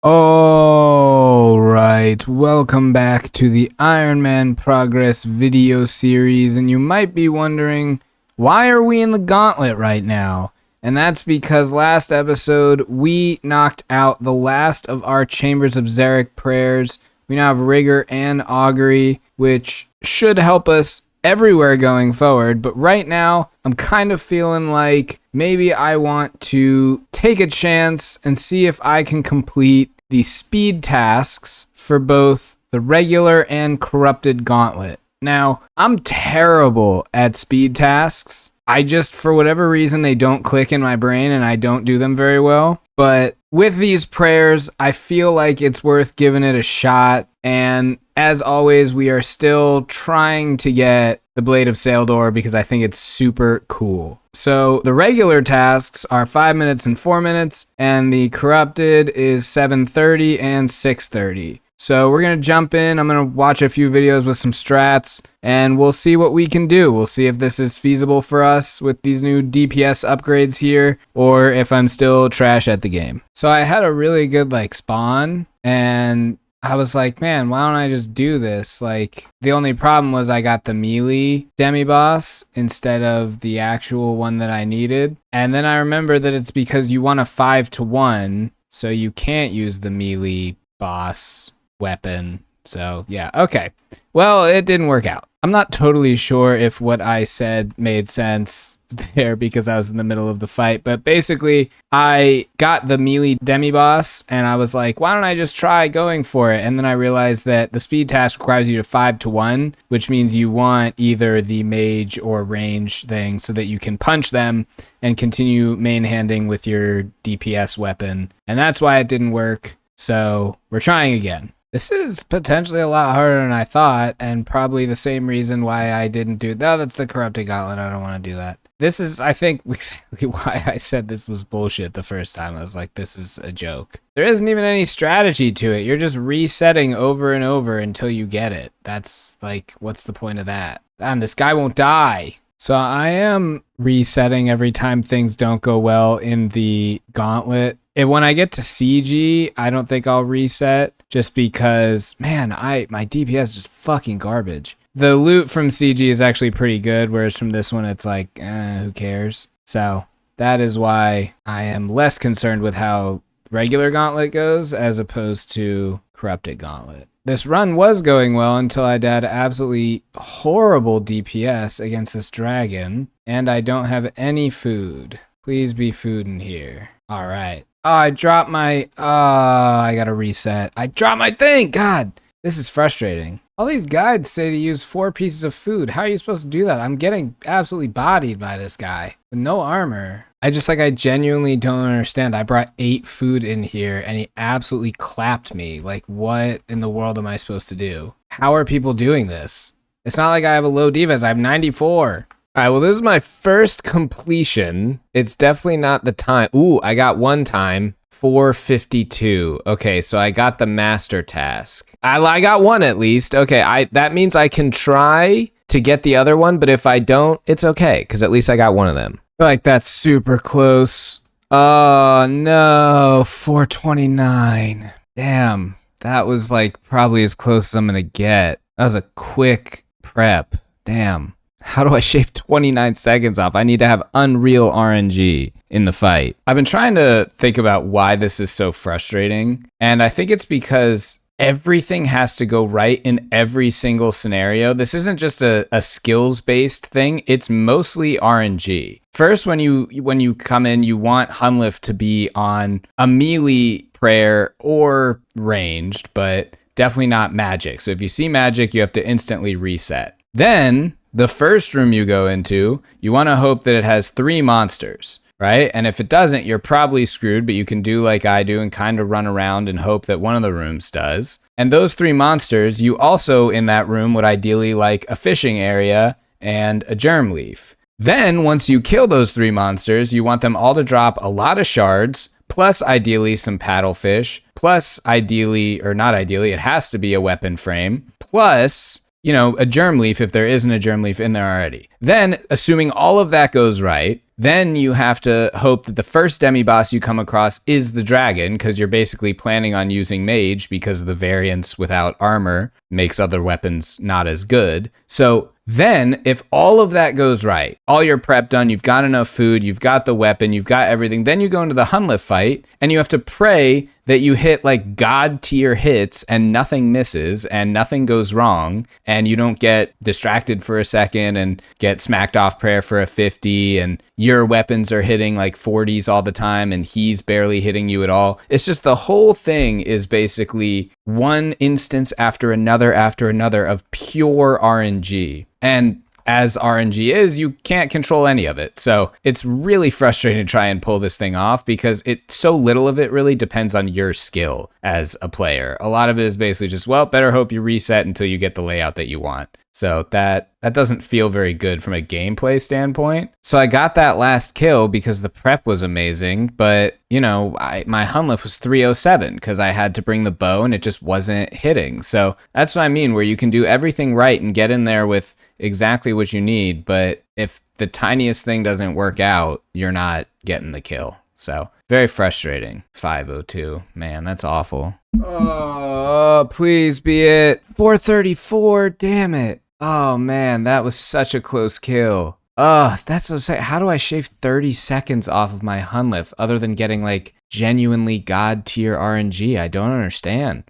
All right, welcome back to the Ironman Progress video series, and you might be wondering, why are we in the gauntlet right now? And that's because last episode, we knocked out the last of our Chambers of Xeric prayers. We now have Rigor and Augury, which should help us everywhere going forward, but right now, I'm kind of feeling like maybe I want to take a chance and see if I can complete the speed tasks for both the regular and corrupted gauntlet. Now, I'm terrible at speed tasks. I just, for whatever reason, they don't click in my brain and I don't do them very well. But with these prayers, I feel like it's worth giving it a shot. And as always, we are still trying to get the Blade of Saildor because I think it's super cool. So the regular tasks are 5 minutes and 4 minutes, and the corrupted is 7:30 and 6:30. So we're going to jump in. I'm going to watch a few videos with some strats, and we'll see what we can do. We'll see if this is feasible for us with these new DPS upgrades here, or if I'm still trash at the game. So I had a really good spawn, and I was like, man, why don't I just do this? The only problem was I got the melee demi-boss instead of the actual one that I needed. And then I remember that it's because you want a 5-to-1, so you can't use the melee boss weapon. So yeah, okay. Well, it didn't work out. I'm not totally sure if what I said made sense there because I was in the middle of the fight, but basically I got the melee demi-boss and I was like, why don't I just try going for it? And then I realized that the speed task requires you to 5-to-1, which means you want either the mage or range thing so that you can punch them and continue main-handing with your DPS weapon. And that's why it didn't work. So we're trying again. This is potentially a lot harder than I thought, and probably the same reason why I didn't do that. That's the corrupted gauntlet. I don't want to do that. This is, I think, exactly why I said this was bullshit the first time. I was like, this is a joke. There isn't even any strategy to it. You're just resetting over and over until you get it. That's what's the point of that? And this guy won't die. So I am resetting every time things don't go well in the gauntlet. And when I get to CG, I don't think I'll reset just because, man, my DPS is just fucking garbage. The loot from CG is actually pretty good, whereas from this one, it's like, who cares? So that is why I am less concerned with how regular gauntlet goes as opposed to corrupted gauntlet. This run was going well until I did absolutely horrible DPS against this dragon, and I don't have any food. Please be food in here. All right. Oh, I dropped my... Oh, I gotta reset. I dropped my thing! God, this is frustrating. All these guides say to use 4 pieces of food. How are you supposed to do that? I'm getting absolutely bodied by this guy with no armor. I genuinely don't understand. I brought 8 food in here and he absolutely clapped me. What in the world am I supposed to do? How are people doing this? It's not like I have a low defense. I have 94. All right, well, this is my first completion. It's definitely not the time. Ooh, I got one time, 4:52. Okay, so I got the master task. I got one at least. Okay, that means I can try to get the other one, but if I don't, it's okay, because at least I got one of them. I feel like that's super close. Oh, no, 4:29. Damn, that was probably as close as I'm going to get. That was a quick prep. Damn. How do I shave 29 seconds off? I need to have unreal RNG in the fight. I've been trying to think about why this is so frustrating, and I think it's because everything has to go right in every single scenario. This isn't just a skills-based thing. It's mostly RNG. First, when you come in, you want Hunlift to be on a melee prayer or ranged, but definitely not magic. So if you see magic, you have to instantly reset. Then the first room you go into, you want to hope that it has 3 monsters, right? And if it doesn't, you're probably screwed, but you can do like I do and kind of run around and hope that one of the rooms does. And those 3 monsters, you also in that room would ideally like a fishing area and a germ leaf. Then once you kill those 3 monsters, you want them all to drop a lot of shards, plus ideally some paddlefish, plus ideally, or not ideally, it has to be a weapon frame, plus a germ leaf if there isn't a germ leaf in there already. Then, assuming all of that goes right, Then you have to hope that the first demi-boss you come across is the dragon, because you're basically planning on using mage because the variance without armor makes other weapons not as good. So then, if all of that goes right, all your prep done, you've got enough food, you've got the weapon, you've got everything, then you go into the Hunlif fight, and you have to pray that you hit like god tier hits and nothing misses and nothing goes wrong, and you don't get distracted for a second and get smacked off prayer for a 50, and your weapons are hitting like 40s all the time and he's barely hitting you at all. It's just the whole thing is basically one instance after another of pure RNG. And as RNG is, you can't control any of it. So it's really frustrating to try and pull this thing off because so little of it really depends on your skill as a player. A lot of it is basically just, well, better hope you reset until you get the layout that you want. So that doesn't feel very good from a gameplay standpoint. So I got that last kill because the prep was amazing, but my Hunlif was 307 because I had to bring the bow and it just wasn't hitting. So that's what I mean, where you can do everything right and get in there with exactly what you need, but if the tiniest thing doesn't work out, you're not getting the kill. So very frustrating. 502, man, that's awful. Oh, please be it. 434, damn it. Oh man, that was such a close kill. That's what I'm saying. How do I shave 30 seconds off of my Hunlif other than getting like genuinely god tier RNG? I don't understand.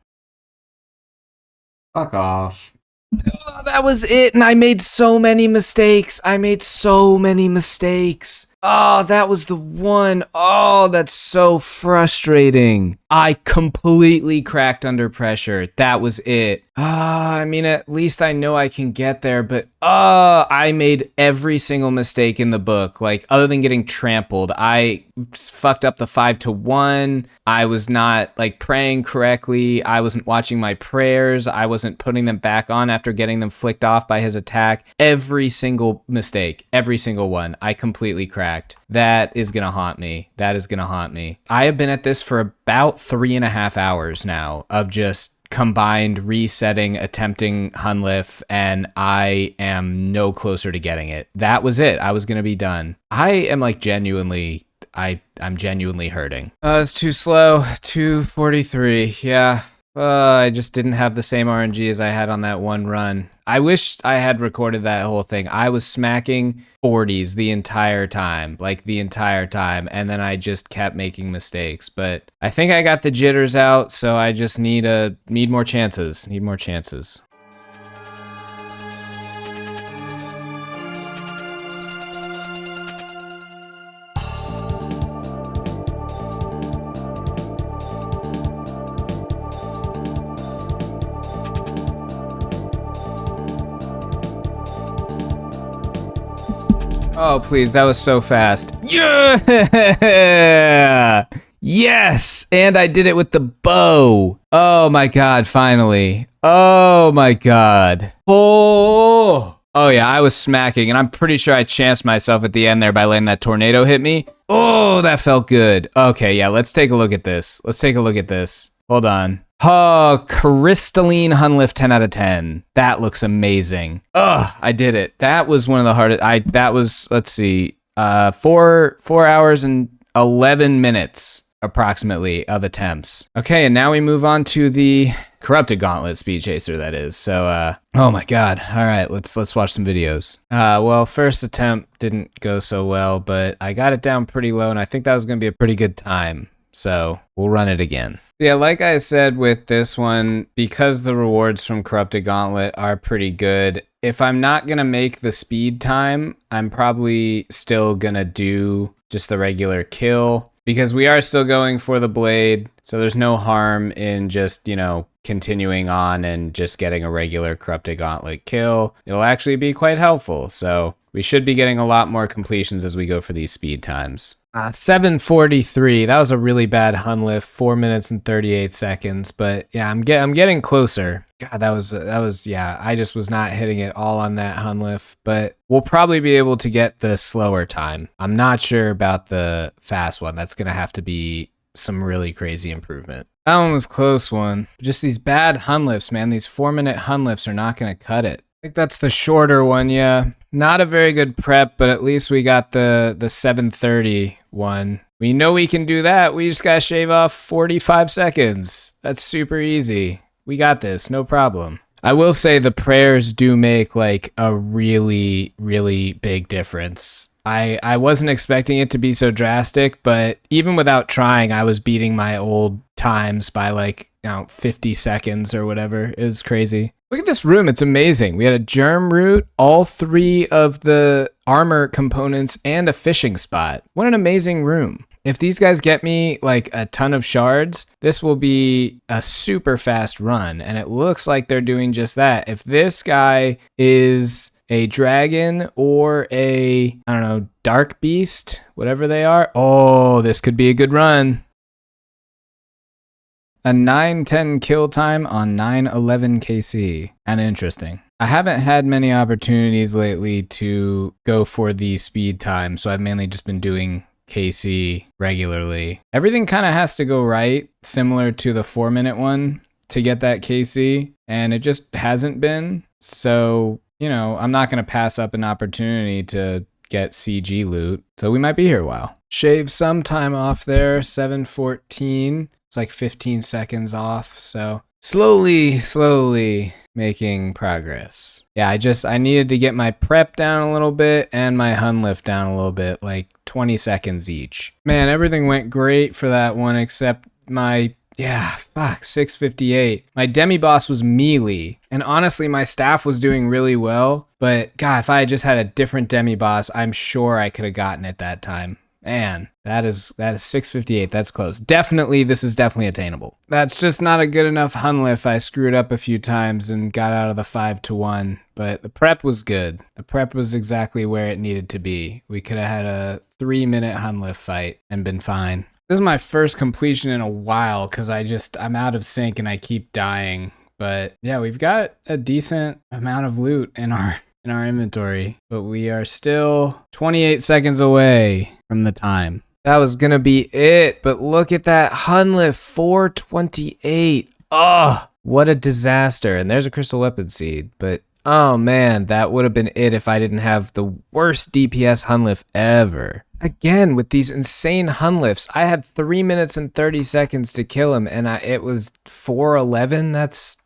Fuck off. Oh, that was it, and I made so many mistakes. Oh, that was the one. Oh, that's so frustrating. I completely cracked under pressure. That was it. I mean, at least I know I can get there, but I made every single mistake in the book. Like, other than getting trampled, I fucked up the 5-1. I was not like praying correctly. I wasn't watching my prayers. I wasn't putting them back on after getting them flicked off by his attack. Every single mistake, every single one, I completely cracked. That is gonna haunt me. I have been at this for about 3.5 hours now of just combined resetting, attempting Hunlif, and I am no closer to getting it. That was it. I was gonna be done. I am like genuinely, I'm genuinely hurting. It's too slow. 243. Yeah. I just didn't have the same RNG as I had on that one run. I wish I had recorded that whole thing. I was smacking 40s the entire time, and then I just kept making mistakes. But I think I got the jitters out, so I just need more chances. Oh, please, that was so fast. Yeah! Yes! And I did it with the bow. Oh my god, finally. Oh my god. Oh yeah, I was smacking, and I'm pretty sure I chanced myself at the end there by letting that tornado hit me. Oh, that felt good. Okay, yeah, let's take a look at this. Hold on. Oh, Crystalline Hunlif 10 out of 10. That looks amazing. I did it. That was one of the hardest. That was, let's see, 4 hours and 11 minutes approximately of attempts. Okay, and now we move on to the Corrupted Gauntlet Speed Chaser, that is. So, oh my god. All right, let's watch some videos. Well, first attempt didn't go so well, but I got it down pretty low, and I think that was going to be a pretty good time. So we'll run it again. Yeah, like I said with this one, because the rewards from Corrupted Gauntlet are pretty good, if I'm not going to make the speed time, I'm probably still going to do just the regular kill, because we are still going for the blade, so there's no harm in just, continuing on and just getting a regular Corrupted Gauntlet kill. It'll actually be quite helpful, so we should be getting a lot more completions as we go for these speed times. 7:43. That was a really bad Hunlif. 4 minutes and 38 seconds. But yeah, I'm getting closer. God, that was yeah. I just was not hitting it all on that Hunlif. But we'll probably be able to get the slower time. I'm not sure about the fast one. That's gonna have to be some really crazy improvement. That one was a close one. Just these bad Hunlifs, man. These 4-minute Hunlifs are not gonna cut it. think that's the shorter one, yeah. Not a very good prep, but at least we got the 7:30 one. We know we can do that. We just gotta shave off 45 seconds. That's super easy. We got this, no problem. I will say the prayers do make like a really, really big difference. I wasn't expecting it to be so drastic, but even without trying, I was beating my old times by like, 50 seconds or whatever. It was crazy. Look at this room. It's amazing. We had a germ root, all 3 of the armor components, and a fishing spot. What an amazing room. If these guys get me like a ton of shards, this will be a super fast run. And it looks like they're doing just that. If this guy is a dragon or a, I don't know, dark beast, whatever they are, oh, this could be a good run. A 9:10 kill time on 9:11 KC. And interesting. I haven't had many opportunities lately to go for the speed time, so I've mainly just been doing KC regularly. Everything kind of has to go right, similar to the 4-minute one, to get that KC, and it just hasn't been. So, I'm not going to pass up an opportunity to get CG loot, so we might be here a while. Shave some time off there, 7:14. It's like 15 seconds off, so slowly making progress. Yeah, I needed to get my prep down a little bit and my Hun lift down a little bit, like 20 seconds each. Man, everything went great for that one except my 658. My demi-boss was melee, and honestly, my staff was doing really well, but God, if I had just had a different demi-boss, I'm sure I could have gotten it that time. Man, that is 658. That's close. This is definitely attainable. That's just not a good enough Hun lift. I screwed up a few times and got out of the 5-1, but the prep was good. The prep was exactly where it needed to be. We could have had a 3-minute Hun lift fight and been fine. This is my first completion in a while because I'm out of sync and I keep dying. But yeah, we've got a decent amount of loot in our inventory, but we are still 28 seconds away from the time. That was gonna be it, but look at that Hun lift, 428. Oh, what a disaster. And there's a crystal weapon seed, but oh man, that would have been it if I didn't have the worst DPS Hun lift ever. Again, with these insane Hun lifts, I had 3 minutes and 30 seconds to kill him, and it was 411. That's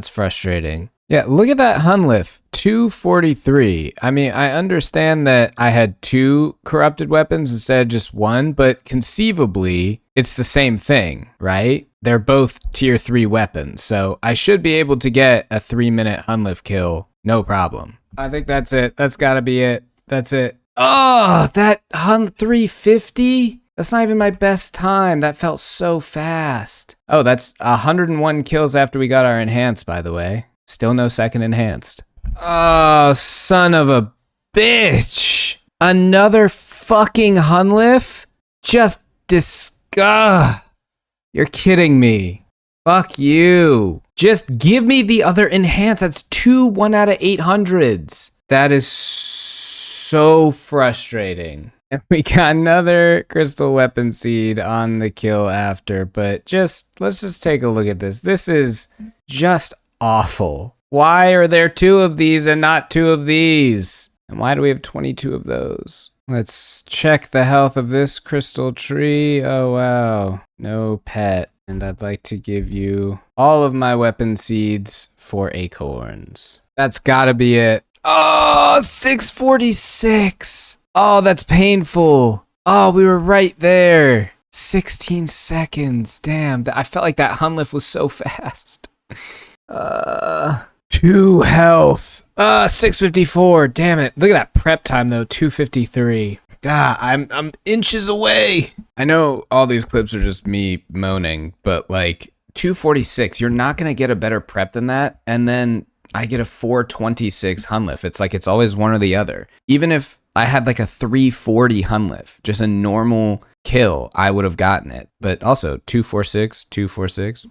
frustrating. Yeah, look at that Hun lift, 243. I mean, I understand that I had 2 corrupted weapons instead of just 1, but conceivably, it's the same thing, right? They're both tier 3 weapons, so I should be able to get a 3-minute Hun lift kill, no problem. I think that's it. That's gotta be it. That's it. Oh, that Hun 350? That's not even my best time. That felt so fast. Oh, that's 101 kills after we got our enhanced, by the way. Still no second enhanced. Oh, son of a bitch. Another fucking Hun lift? Just disgust. You're kidding me. Fuck you. Just give me the other enhanced. That's 2 1 out of 800s. That is so frustrating. And we got another crystal weapon seed on the kill after, but let's just take a look at this. This is just awful. Why are there 2 of these and not 2 of these? And why do we have 22 of those? Let's check the health of this crystal tree. Oh, wow. No pet. And I'd like to give you all of my weapon seeds for acorns. That's gotta be it. Oh, 646. Oh, that's painful. Oh, we were right there. 16 seconds. Damn, I felt like that Hun lift was so fast. 2 health. 654. Damn it. Look at that prep time though. 253. God, I'm inches away. I know all these clips are just me moaning, but like 246, you're not gonna get a better prep than that. And then I get a 426 Hun lift. It's like it's always one or the other. Even if I had like a 340 Hun lift, just a normal kill, I would have gotten it. But also 246, 246,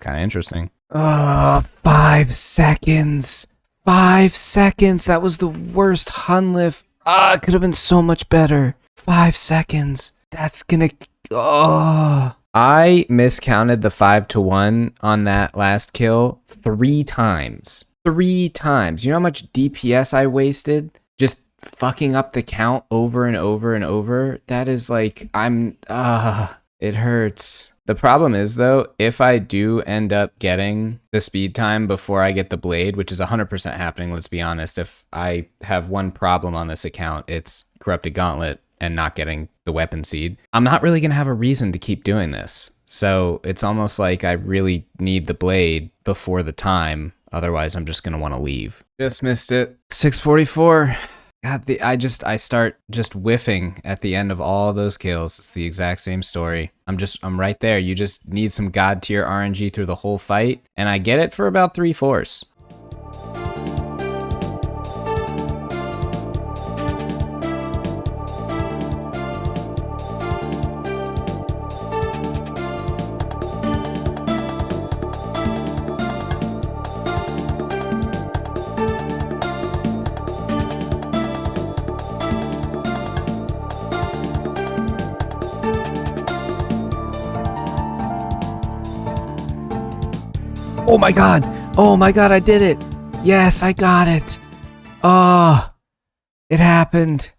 kind of interesting. Oh, 5 seconds. 5 seconds. That was the worst Hun lift. It could have been so much better. 5 seconds. That's gonna... Oh. I miscounted the 5-1 on that last kill 3 times. 3 times. You know how much DPS I wasted? Just fucking up the count over and over and over? That is like, it hurts. The problem is, though, if I do end up getting the speed time before I get the blade, which is 100% happening, let's be honest, if I have one problem on this account, it's Corrupted Gauntlet and not getting the weapon seed, I'm not really going to have a reason to keep doing this. So it's almost like I really need the blade before the time. Otherwise, I'm just going to want to leave. Just missed it. 644. God, I start just whiffing at the end of all those kills. It's the exact same story. I'm right there. You just need some god tier RNG through the whole fight, and I get it for about 3/4. Oh my god! Oh my god, I did it! Yes, I got it! Oh, it happened.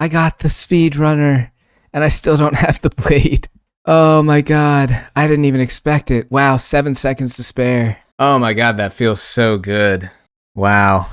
I got the speedrunner, and I still don't have the blade. Oh my god, I didn't even expect it. Wow, 7 seconds to spare. Oh my god, that feels so good. Wow.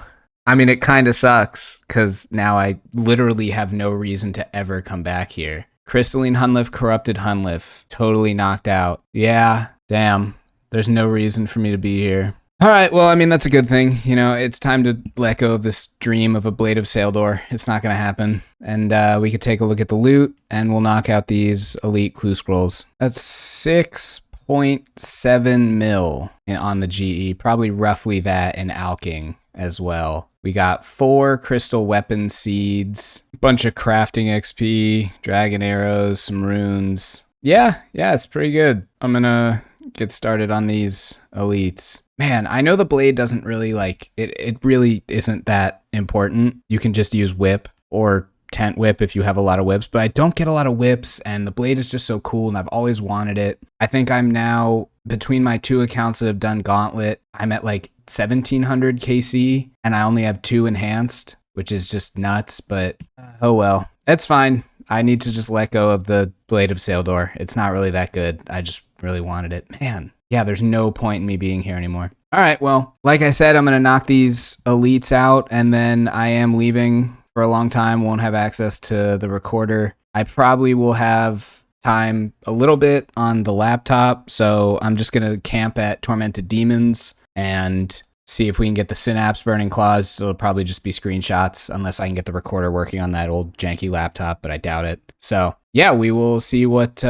I mean, it kind of sucks, because now I literally have no reason to ever come back here. Crystalline Hunlift, Corrupted Hunlift, totally knocked out. Yeah, damn. There's no reason for me to be here. All right, well, I mean, that's a good thing. You know, it's time to let go of this dream of a Blade of Saildor. It's not going to happen. And we could take a look at the loot, and we'll knock out these elite clue scrolls. That's 6.7 mil on the GE. Probably roughly that in alking as well. We got 4 crystal weapon seeds, a bunch of crafting XP, dragon arrows, some runes. Yeah, it's pretty good. I'm going to get started on these elites. Man, I know the blade doesn't really it really isn't that important. You can just use whip or tent whip if you have a lot of whips, but I don't get a lot of whips, and the blade is just so cool, and I've always wanted it. I think I'm now, between my 2 accounts that have done Gauntlet, I'm at like 1700 KC, and I only have 2 enhanced, which is just nuts, but oh well. It's fine. I need to just let go of the Blade of Saildor. It's not really that good. I just really wanted it. Man, yeah, there's no point in me being here anymore. All right, well, like I said, I'm going to knock these elites out, and then I am leaving for a long time. Won't have access to the recorder. I probably will have time a little bit on the laptop, so I'm just going to camp at Tormented Demons and see if we can get the Synapse Burning Claws. It'll probably just be screenshots unless I can get the recorder working on that old janky laptop, but I doubt it. So yeah, we will see what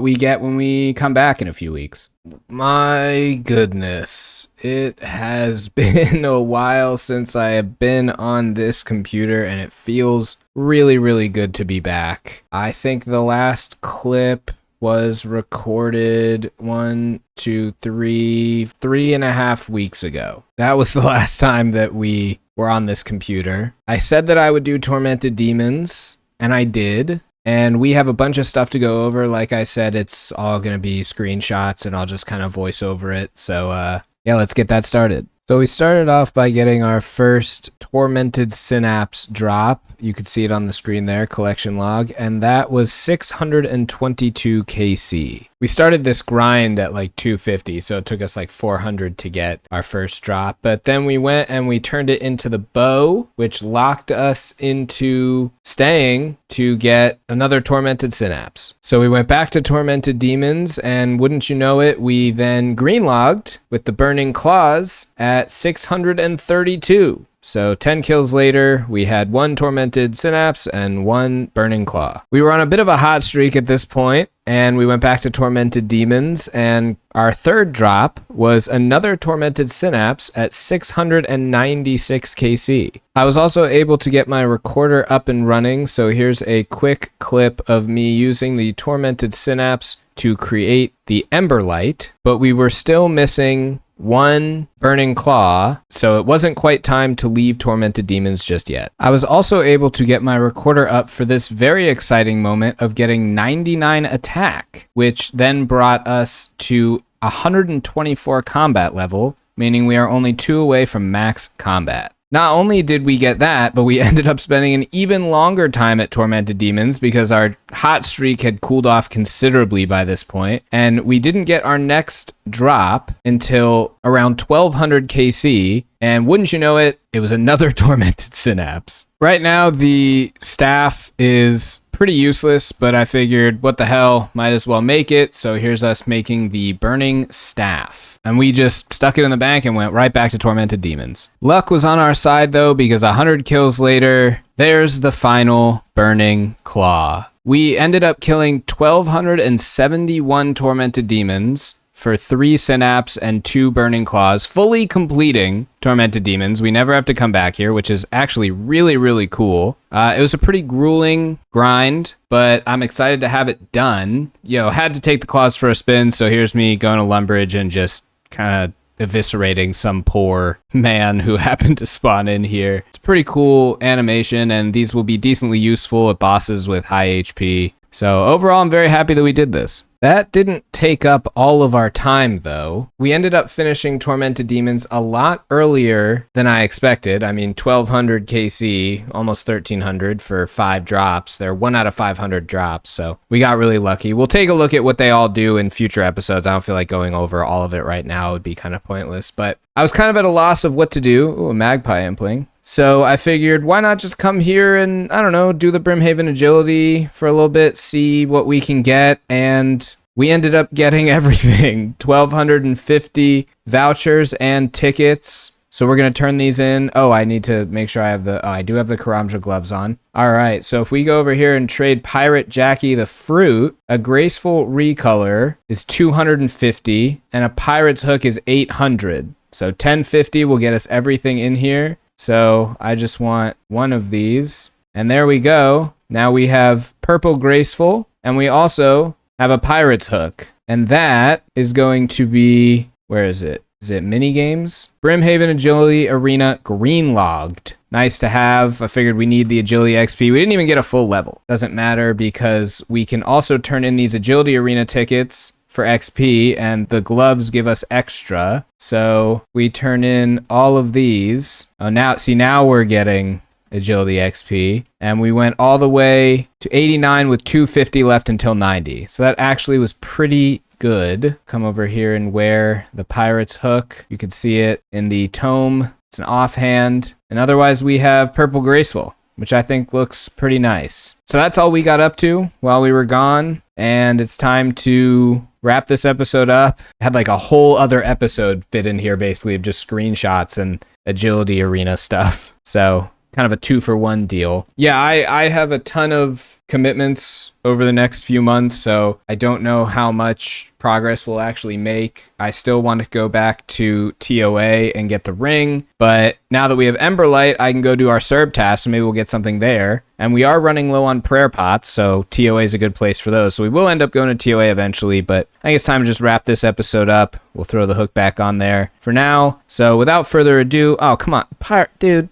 we get when we come back in a few weeks. My goodness, it has been a while since I have been on this computer, and it feels really, really good to be back. I think the last clip was recorded 3.5 weeks ago. That was the last time that we were on this computer. I said that I would do Tormented Demons, and I did. And we have a bunch of stuff to go over. Like I said, it's all going to be screenshots, and I'll just kind of voice over it. So yeah, let's get that started. So we started off by getting our first Tormented Synapse drop. You could see it on the screen there, collection log, and that was 622 KC. We started this grind at like 250, so it took us like 400 to get our first drop. But then we went and we turned it into the bow, which locked us into staying to get another Tormented Synapse. So we went back to Tormented Demons, and wouldn't you know it, we then green logged with the Burning Claws at 632. So 10 kills later, we had 1 Tormented Synapse and 1 Burning Claw. We were on a bit of a hot streak at this point, and we went back to Tormented Demons, and our third drop was another Tormented Synapse at 696 KC. I was also able to get my recorder up and running, so here's a quick clip of me using the Tormented Synapse to create the Ember Light, but we were still missing 1 Burning Claw, so it wasn't quite time to leave Tormented Demons just yet. I was also able to get my recorder up for this very exciting moment of getting 99 attack, which then brought us to 124 combat level, meaning we are only 2 away from max combat. Not only did we get that, but we ended up spending an even longer time at Tormented Demons because our hot streak had cooled off considerably by this point, and we didn't get our next drop until around 1200 KC, and wouldn't you know it, it was another Tormented Synapse. Right now, the staff is pretty useless, but I figured, what the hell, might as well make it, so here's us making the Burning Staff. And we just stuck it in the bank and went right back to Tormented Demons. Luck was on our side though, because 100 kills later, there's the final Burning Claw. We ended up killing 1,271 Tormented Demons for 3 Synapse and 2 Burning Claws, fully completing Tormented Demons. We never have to come back here, which is actually really, really cool. It was a pretty grueling grind, but I'm excited to have it done. Had to take the claws for a spin, so here's me going to Lumbridge and just kind of eviscerating some poor man who happened to spawn in here. It's a pretty cool animation, and these will be decently useful at bosses with high HP. So overall, I'm very happy that we did this. That didn't take up all of our time, though. We ended up finishing Tormented Demons a lot earlier than I expected. I mean, 1200 KC, almost 1300 for 5 drops. They're 1 out of 500 drops, so we got really lucky. We'll take a look at what they all do in future episodes. I don't feel like going over all of it right now. It would be kind of pointless, but I was kind of at a loss of what to do. Ooh, a magpie impling. So I figured, why not just come here and, I don't know, do the Brimhaven agility for a little bit, see what we can get, and we ended up getting everything. 1,250 vouchers and tickets. So we're going to turn these in. Oh, I need to make sure I have I do have the Karamja gloves on. All right, so if we go over here and trade Pirate Jackie the Fruit, a Graceful Recolor is 250, and a Pirate's Hook is 800. So 1050 will get us everything in here. So I just want one of these, and there we go. Now we have Purple Graceful, and we also have a Pirate's Hook, and that is going to be, where is it? Is it mini games? Brimhaven Agility Arena green logged. Nice to have. I figured we need the agility XP. We didn't even get a full level. Doesn't matter because we can also turn in these agility arena tickets for XP, and the gloves give us extra. So we turn in all of these. Oh, now we're getting agility XP, and we went all the way to 89 with 250 left until 90. So that actually was pretty good. Come over here and wear the Pirate's Hook. You can see it in the tome. It's an offhand, and otherwise we have Purple Graceful, which I think looks pretty nice. So that's all we got up to while we were gone, and it's time to wrap this episode up. I had like a whole other episode fit in here basically of just screenshots and agility arena stuff. So kind of a 2-for-1 deal. Yeah, I have a ton of commitments over the next few months, so I don't know how much progress we'll actually make. I still want to go back to TOA and get the ring, but now that we have Emberlight, I can go do our Serb task, so maybe we'll get something there. And we are running low on prayer pots, so TOA is a good place for those. So we will end up going to TOA eventually, but I think it's time to just wrap this episode up. We'll throw the hook back on there for now. So without further ado, oh, come on, pirate, dude.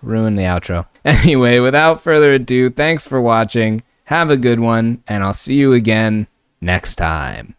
Ruin the outro. Anyway, without further ado, thanks for watching. Have a good one, and I'll see you again next time.